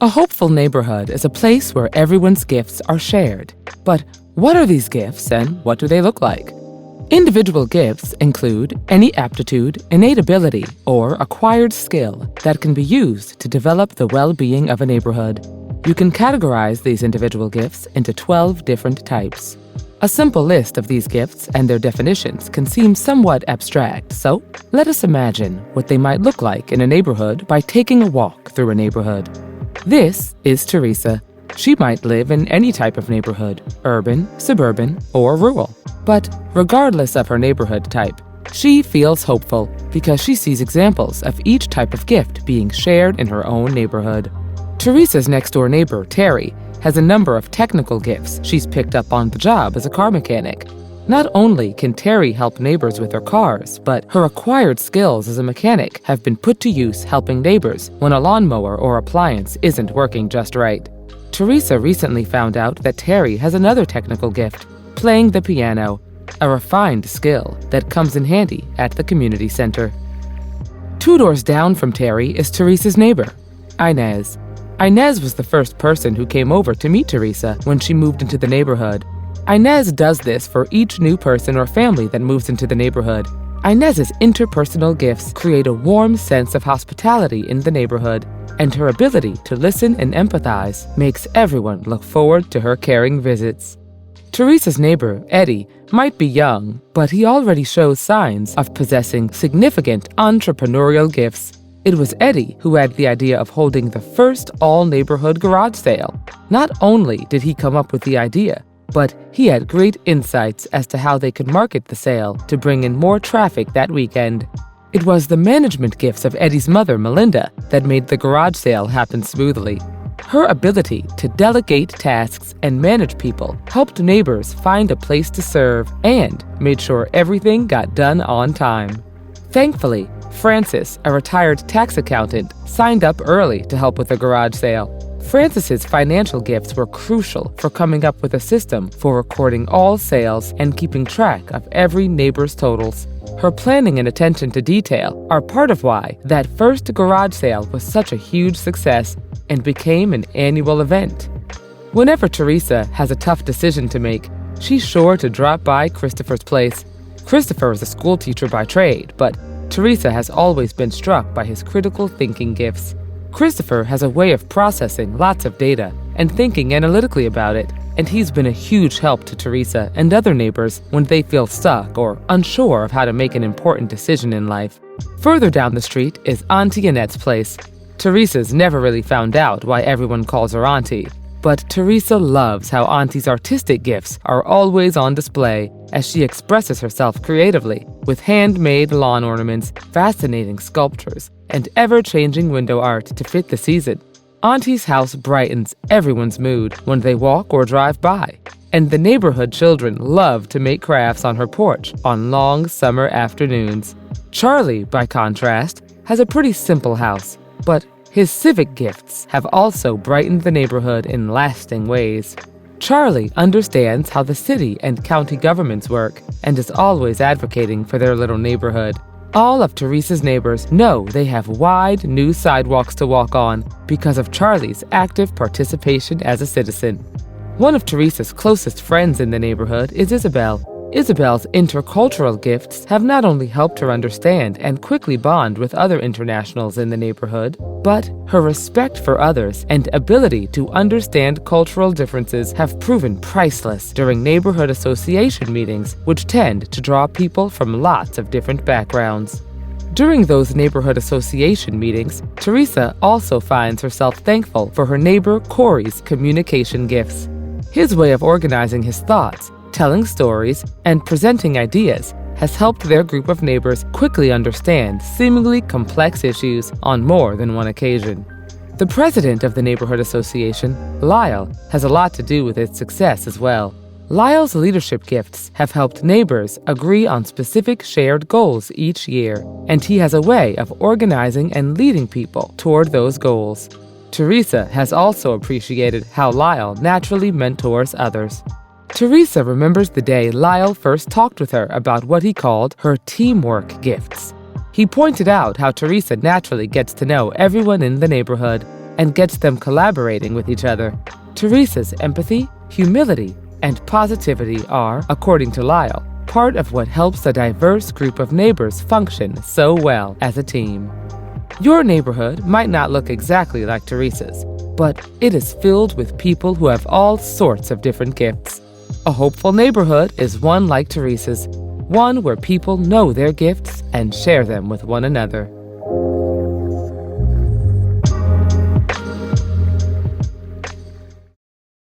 A hopeful neighborhood is a place where everyone's gifts are shared. But what are these gifts and what do they look like? Individual gifts include any aptitude, innate ability, or acquired skill that can be used to develop the well-being of a neighborhood. You can categorize these individual gifts into 12 different types. A simple list of these gifts and their definitions can seem somewhat abstract, so let us imagine what they might look like in a neighborhood by taking a walk through a neighborhood. This is Teresa. She might live in any type of neighborhood, urban, suburban, or rural. But regardless of her neighborhood type, she feels hopeful because she sees examples of each type of gift being shared in her own neighborhood. Teresa's next-door neighbor, Terry, has a number of technical gifts she's picked up on the job as a car mechanic. Not only can Terry help neighbors with their cars, but her acquired skills as a mechanic have been put to use helping neighbors when a lawnmower or appliance isn't working just right. Teresa recently found out that Terry has another technical gift, playing the piano, a refined skill that comes in handy at the community center. 2 doors down from Terry is Teresa's neighbor, Inez. Inez was the first person who came over to meet Teresa when she moved into the neighborhood. Inez does this for each new person or family that moves into the neighborhood. Inez's interpersonal gifts create a warm sense of hospitality in the neighborhood, and her ability to listen and empathize makes everyone look forward to her caring visits. Teresa's neighbor, Eddie, might be young, but he already shows signs of possessing significant entrepreneurial gifts. It was Eddie who had the idea of holding the first all-neighborhood garage sale. Not only did he come up with the idea, but he had great insights as to how they could market the sale to bring in more traffic that weekend. It was the management gifts of Eddie's mother, Melinda, that made the garage sale happen smoothly. Her ability to delegate tasks and manage people helped neighbors find a place to serve and made sure everything got done on time. Thankfully, Francis, a retired tax accountant, signed up early to help with the garage sale. Francis's financial gifts were crucial for coming up with a system for recording all sales and keeping track of every neighbor's totals. Her planning and attention to detail are part of why that first garage sale was such a huge success and became an annual event. Whenever Teresa has a tough decision to make, she's sure to drop by Christopher's place. Christopher is a school teacher by trade, but Teresa has always been struck by his critical thinking gifts. Christopher has a way of processing lots of data and thinking analytically about it, and he's been a huge help to Teresa and other neighbors when they feel stuck or unsure of how to make an important decision in life. Further down the street is Auntie Annette's place. Teresa's never really found out why everyone calls her Auntie, but Teresa loves how Auntie's artistic gifts are always on display as she expresses herself creatively with handmade lawn ornaments, fascinating sculptures, and ever-changing window art to fit the season. Auntie's house brightens everyone's mood when they walk or drive by, and the neighborhood children love to make crafts on her porch on long summer afternoons. Charlie, by contrast, has a pretty simple house, but his civic gifts have also brightened the neighborhood in lasting ways. Charlie understands how the city and county governments work and is always advocating for their little neighborhood. All of Teresa's neighbors know they have wide new sidewalks to walk on because of Charlie's active participation as a citizen. One of Teresa's closest friends in the neighborhood is Isabel. Isabel's intercultural gifts have not only helped her understand and quickly bond with other internationals in the neighborhood, but her respect for others and ability to understand cultural differences have proven priceless during neighborhood association meetings, which tend to draw people from lots of different backgrounds. During those neighborhood association meetings, Teresa also finds herself thankful for her neighbor Corey's communication gifts. His way of organizing his thoughts, telling stories, and presenting ideas has helped their group of neighbors quickly understand seemingly complex issues on more than one occasion. The president of the neighborhood association, Lyle, has a lot to do with its success as well. Lyle's leadership gifts have helped neighbors agree on specific shared goals each year, and he has a way of organizing and leading people toward those goals. Teresa has also appreciated how Lyle naturally mentors others. Teresa remembers the day Lyle first talked with her about what he called her teamwork gifts. He pointed out how Teresa naturally gets to know everyone in the neighborhood, and gets them collaborating with each other. Teresa's empathy, humility, and positivity are, according to Lyle, part of what helps a diverse group of neighbors function so well as a team. Your neighborhood might not look exactly like Teresa's, but it is filled with people who have all sorts of different gifts. A hopeful neighborhood is one like Teresa's, one where people know their gifts and share them with one another.